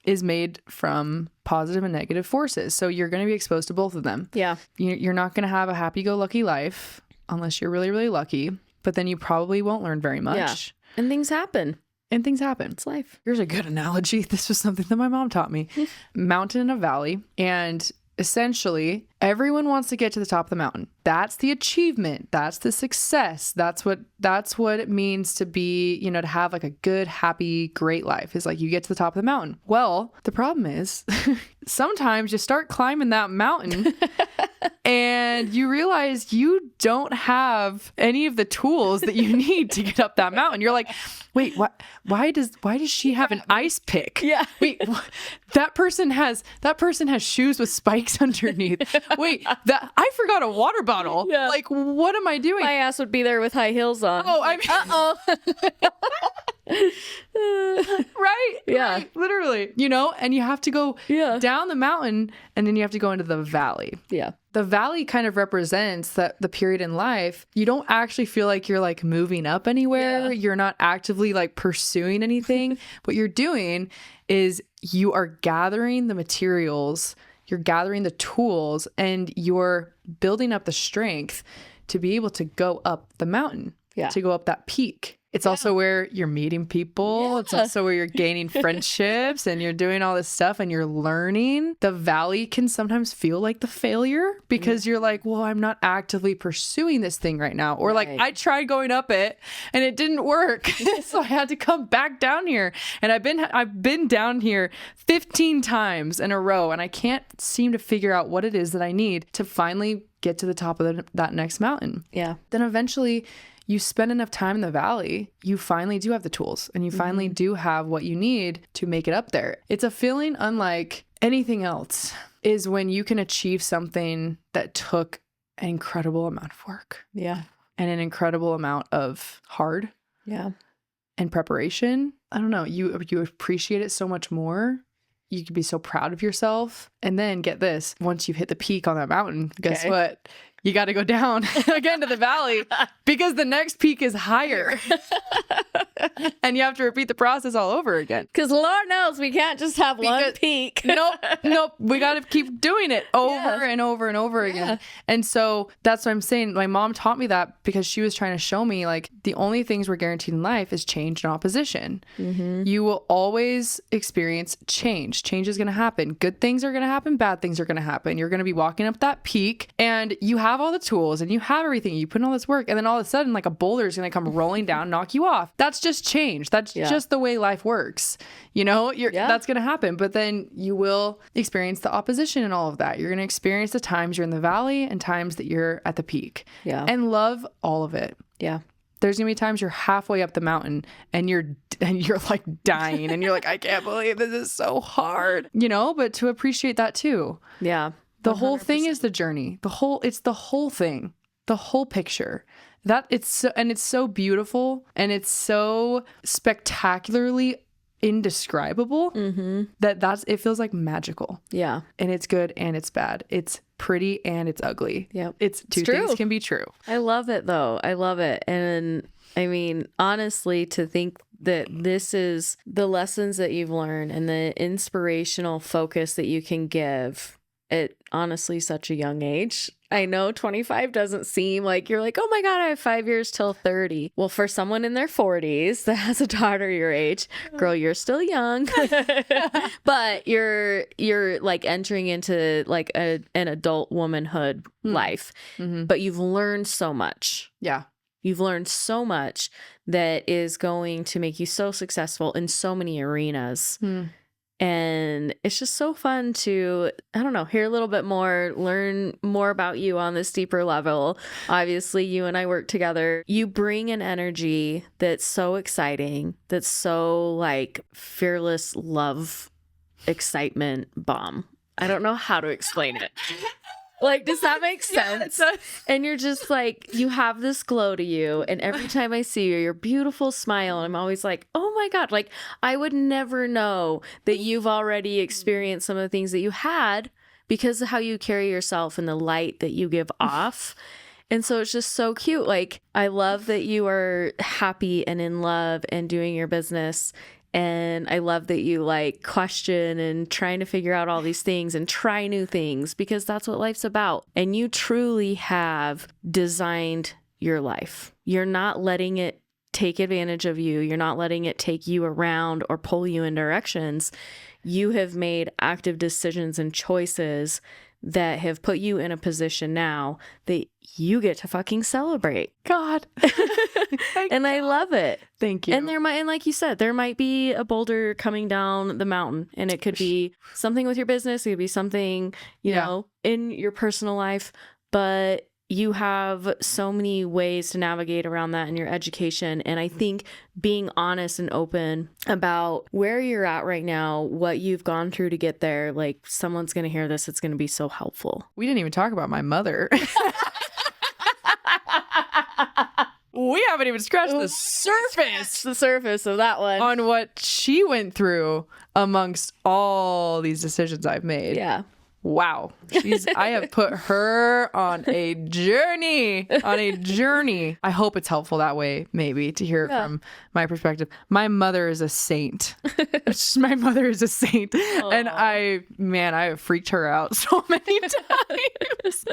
is made from positive and negative forces. So you're going to be exposed to both of them. Yeah. You're not going to have a happy-go-lucky life unless you're really, really lucky. But then you probably won't learn very much. Yeah. And things happen. It's life. Here's a good analogy. This was something that my mom taught me. Mountain and a valley. And essentially, everyone wants to get to the top of the mountain. That's the achievement. That's the success. That's what it means to be, to have like a good, happy, great life, is like you get to the top of the mountain. Well, the problem is sometimes you start climbing that mountain and you realize you don't have any of the tools that you need to get up that mountain. You're like, wait, why does she have an ice pick? Yeah. Wait, that person has shoes with spikes underneath. Wait, I forgot a water bottle. Yeah. Like, what am I doing? My ass would be there with high heels on. Oh, I mean, right? Yeah. Right, literally, and you have to go down the mountain and then you have to go into the valley. Yeah. The valley kind of represents the period in life. You don't actually feel like you're like moving up anywhere. Yeah. You're not actively like pursuing anything. What you're doing is you are gathering the materials, you're gathering the tools, and you're building up the strength to be able to go up the mountain, to go up that peak. It's also where you're meeting people. It's also where you're gaining friendships and you're doing all this stuff and you're learning. The valley can sometimes feel like the failure because you're like, well, I'm not actively pursuing this thing right now. Or like, I tried going up it and it didn't work. So I had to come back down here. And I've been down here 15 times in a row and I can't seem to figure out what it is that I need to finally get to the top of that next mountain. Yeah. Then eventually you spend enough time in the valley, you finally do have the tools and you finally do have what you need to make it up there. It's a feeling unlike anything else, is when you can achieve something that took an incredible amount of work. Yeah. And an incredible amount of hard. Yeah. And preparation. I don't know. You appreciate it so much more. You could be so proud of yourself. And then get this, once you've hit the peak on that mountain, guess what? You got to go down again to the valley because the next peak is higher. And you have to repeat the process all over again. Because Lord knows we can't just have one peak. Nope. We got to keep doing it over and over and over again. And so that's what I'm saying. My mom taught me that because she was trying to show me like the only things we're guaranteed in life is change and opposition. Mm-hmm. You will always experience change. Change is going to happen. Good things are going to happen. Bad things are going to happen. You're going to be walking up that peak and you have all the tools and you have everything. You put in all this work and then all of a sudden like a boulder is going to come rolling down, knock you off. That's just change. That's just the way life works. That's going to happen. But then you will experience the opposition in all of that. You're going to experience the times you're in the valley and times that you're at the peak. Yeah. And love all of it. Yeah. There's going to be times you're halfway up the mountain and you're like dying and you're like, I can't believe this is so hard, but to appreciate that too. Yeah. The 100%. Whole thing is the journey. It's the whole thing, the whole picture. It's so beautiful and it's so spectacularally indescribable that it feels like magical. Yeah. And it's good and it's bad. It's pretty and it's ugly. Yeah. It's two things can be true. I love it though. I love it. And I mean, honestly, to think that this is the lessons that you've learned and the inspirational focus that you can give at honestly such a young age. I know 25 doesn't seem like you're like, oh my God, I have 5 years till 30. Well, for someone in their 40s that has a daughter your age, girl, you're still young, but you're like entering into like an adult womanhood life, but you've learned so much. Yeah. You've learned so much that is going to make you so successful in so many arenas. And it's just so fun to, I don't know, hear a little bit more, learn more about you on this deeper level. Obviously, you and I work together. You bring an energy that's so exciting, that's so like fearless love, excitement bomb. I don't know how to explain it. Like, does that make sense? And you're just like, you have this glow to you. And every time I see you, your beautiful smile, I'm always like, oh my God, like I would never know that you've already experienced some of the things that you had because of how you carry yourself and the light that you give off. And so it's just so cute. Like, I love that you are happy and in love and doing your business. And I love that you like question and trying to figure out all these things and try new things, because that's what life's about. And you truly have designed your life. You're not letting it take advantage of you. You're not letting it take you around or pull you in directions. You have made active decisions and choices that have put you in a position now that you get to fucking celebrate. God. And I love it. Thank you. And and like you said, there might be a boulder coming down the mountain, and it could be something with your business. It could be something, you know, in your personal life, but you have so many ways to navigate around that in your education. And I think being honest and open about where you're at right now, what you've gone through to get there, like someone's going to hear this, it's going to be so helpful. We didn't even talk about my mother. We haven't even scratched the surface of that one on what she went through amongst all these decisions I've made. Yeah. Wow. I have put her on a journey. I hope it's helpful that way, maybe, to hear it from my perspective. My mother is a saint. My mother is a saint. Aww. And I have freaked her out so many times.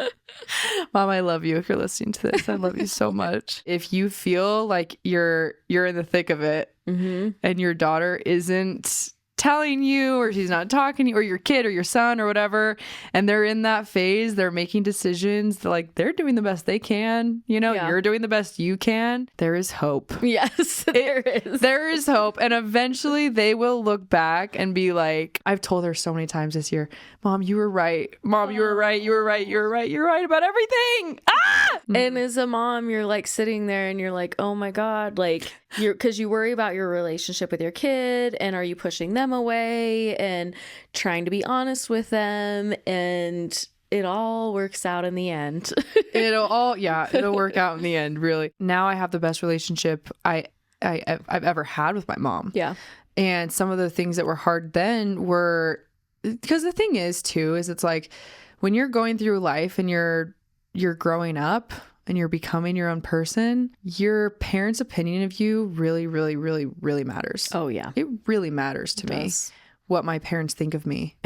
Mom, I love you if you're listening to this. I love you so much. If you feel like you're in the thick of it, and your daughter isn't telling you, or she's not talking to you, or your kid or your son or whatever, and they're in that phase, they're making decisions, they're doing the best they can, you're doing the best you can, there is hope. Yes, there is. There is hope. And eventually they will look back and be like, I've told her so many times this year, Mom, you were right. Mom, you were right. You were right. You're right. You're right about everything. Ah! And as a mom, you're like sitting there and you're like, oh my God, like because you worry about your relationship with your kid, and are you pushing them away and trying to be honest with them, and it all works out in the end. It'll work out in the end, really. Now I have the best relationship I've ever had with my mom. Yeah. And some of the things that were hard then were, because the thing is too, is it's like when you're going through life and you're growing up and you're becoming your own person, your parents' opinion of you really, really, really, really matters. Oh, yeah. It really matters to me what my parents think of me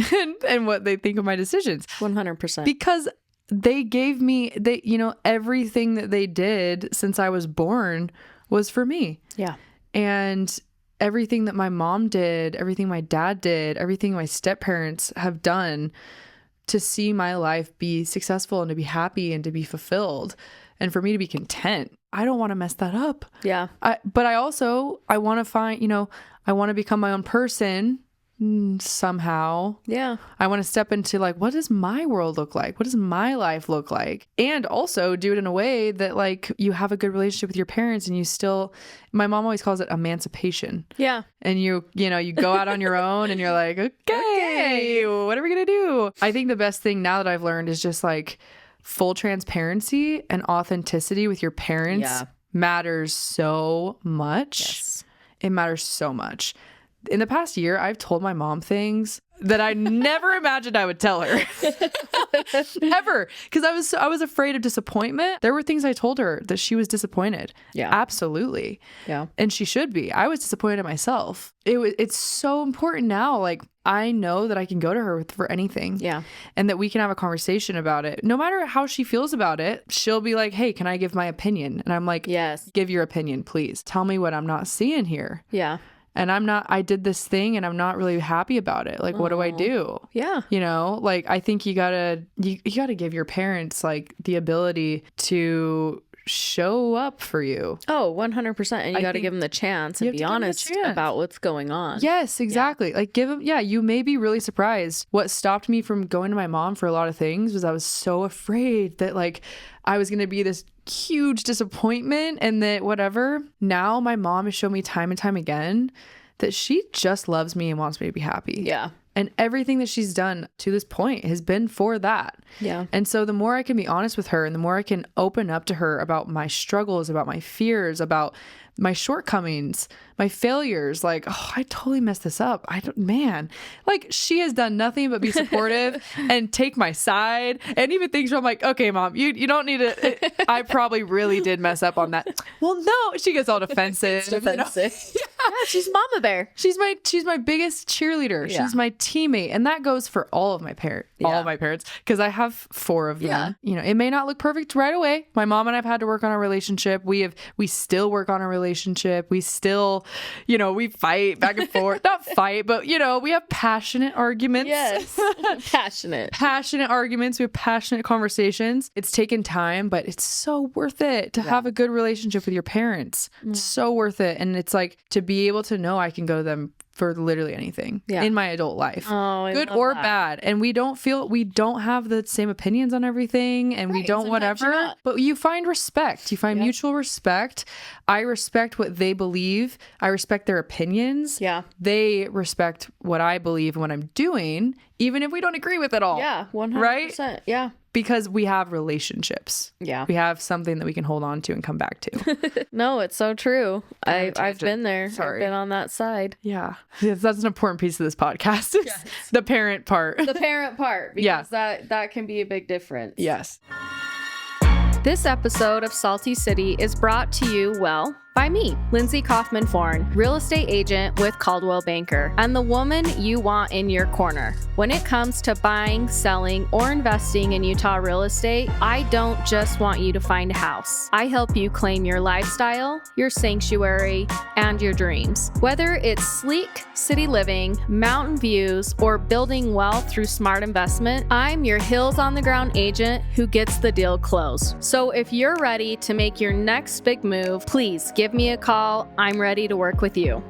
and what they think of my decisions. 100%. Because they gave me, everything that they did since I was born was for me. Yeah. And everything that my mom did, everything my dad did, everything my step-parents have done to see my life be successful and to be happy and to be fulfilled and for me to be content. I don't want to mess that up. Yeah. But I want to find, I want to become my own person somehow. Yeah. I want to step into what does my world look like? What does my life look like? And also do it in a way that you have a good relationship with your parents, and you still, my mom always calls it emancipation. Yeah. And you go out on your own and you're like, okay, what are we going to do? I think the best thing now that I've learned is just full transparency and authenticity with your parents matters so much. Yes. It matters so much. In the past year, I've told my mom things that I never imagined I would tell her. Ever. Because I was afraid of disappointment. There were things I told her that she was disappointed. Yeah. Absolutely. Yeah. And she should be. I was disappointed in myself. It's so important now. I know that I can go to her for anything. Yeah. And that we can have a conversation about it. No matter how she feels about it, she'll be like, hey, can I give my opinion? And I'm like, yes. Give your opinion, please. Tell me what I'm not seeing here. Yeah. And I did this thing and I'm not really happy about it. What do I do? Yeah. I think you gotta give your parents the ability to show up for you. Oh, 100%. And you got to give them the chance and be honest about what's going on. Yes, exactly. Yeah. Give them, you may be really surprised. What stopped me from going to my mom for a lot of things was I was so afraid that I was going to be this huge disappointment and that whatever. Now my mom has shown me time and time again that she just loves me and wants me to be happy. Yeah. And everything that she's done to this point has been for that. Yeah. And so the more I can be honest with her and the more I can open up to her about my struggles, about my fears, about my shortcomings, my failures. Like, oh, I totally messed this up. Like she has done nothing but be supportive and take my side, and even things where I'm like, okay, mom, you don't need to, I probably really did mess up on that. Well, no, she gets all defensive. Yeah, she's mama bear. She's my biggest cheerleader. Yeah. She's my teammate. And that goes for all of my parents, because I have 4 of them. Yeah. You know, it may not look perfect right away. My mom and I've had to work on our relationship. We still work on our relationship. We still, we fight back and forth. Not fight, but we have passionate arguments. Yes. Passionate arguments. We have passionate conversations. It's taken time, but it's so worth it to have a good relationship with your parents. It's so worth it. And it's like to be able to know I can go to them for literally anything in my adult life, good or bad. And we don't have the same opinions on everything, and we don't whatever, but you find respect. You find mutual respect. I respect what they believe. I respect their opinions. Yeah. They respect what I believe and what I'm doing, even if we don't agree with it all. Yeah. 100%. Right? Yeah. Because we have relationships. Yeah. We have something that we can hold on to and come back to. No, it's so true. I've been there. Sorry. I've been on that side. Yeah. Yes, that's an important piece of this podcast. Yes. The parent part. The parent part. Because that can be a big difference. Yes. This episode of Salty City is brought to you, by me, Lindsay Kaufman-Forn, real estate agent with Caldwell Banker, and the woman you want in your corner. When it comes to buying, selling, or investing in Utah real estate, I don't just want you to find a house. I help you claim your lifestyle, your sanctuary, and your dreams. Whether it's sleek city living, mountain views, or building wealth through smart investment, I'm your hills on the ground agent who gets the deal closed. So if you're ready to make your next big move, please give me a call. I'm ready to work with you.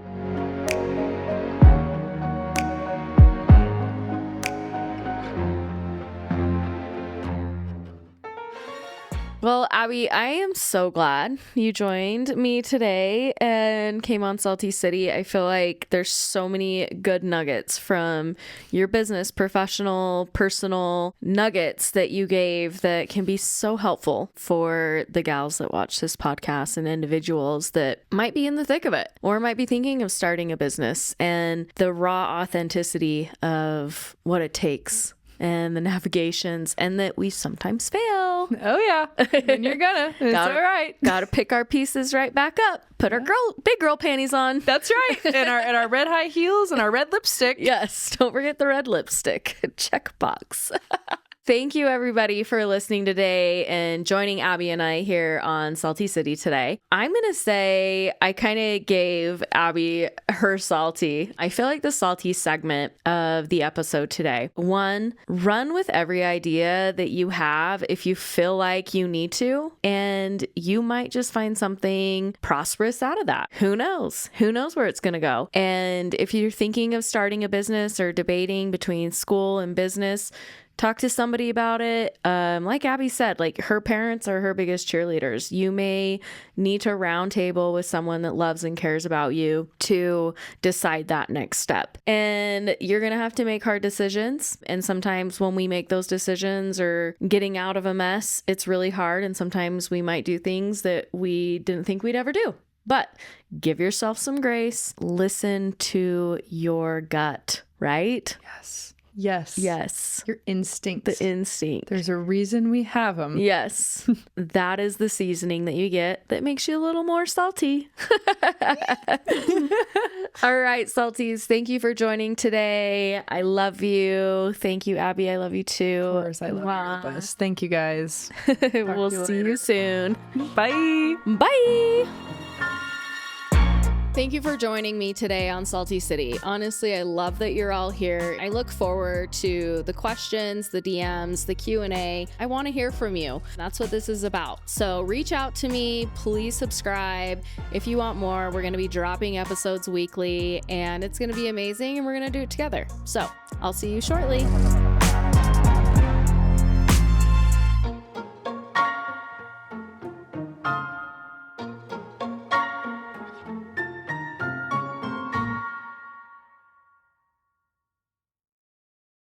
Well, Abby, I am so glad you joined me today and came on Salty City. I feel like there's so many good nuggets from your business, professional, personal nuggets that you gave that can be so helpful for the gals that watch this podcast and individuals that might be in the thick of it or might be thinking of starting a business, and the raw authenticity of what it takes and the navigations, and that we sometimes fail. Oh yeah, and you're gonna. It's all right. Gotta pick our pieces right back up. Put our big girl panties on. That's right. And our red high heels and our red lipstick. Yes, don't forget the red lipstick. Checkbox. Thank you, everybody, for listening today and joining Abby and I here on Salty City today. I'm going to say I kind of gave Abby her salty. I feel like the salty segment of the episode today. 1, run with every idea that you have if you feel like you need to, and you might just find something prosperous out of that. Who knows? Who knows where it's going to go? And if you're thinking of starting a business or debating between school and business, talk to somebody about it. Like Abby said, like her parents are her biggest cheerleaders. You may need to round table with someone that loves and cares about you to decide that next step. And you're going to have to make hard decisions. And sometimes when we make those decisions or getting out of a mess, it's really hard. And sometimes we might do things that we didn't think we'd ever do. But give yourself some grace. Listen to your gut, right? Yes. Your instinct. The instinct. There's a reason we have them. Yes. That is the seasoning that you get that makes you a little more salty. All right, salties. Thank you for joining today. I love you. Thank you, Abby. I love you too. Of course, I love you. Thank you, guys. We'll see you soon. Bye. Bye. Thank you for joining me today on Salty City. Honestly, I love that you're all here. I look forward to the questions, the DMs, the Q&A. I want to hear from you. That's what this is about. So reach out to me. Please subscribe. If you want more, we're going to be dropping episodes weekly, and it's going to be amazing, and we're going to do it together. So I'll see you shortly.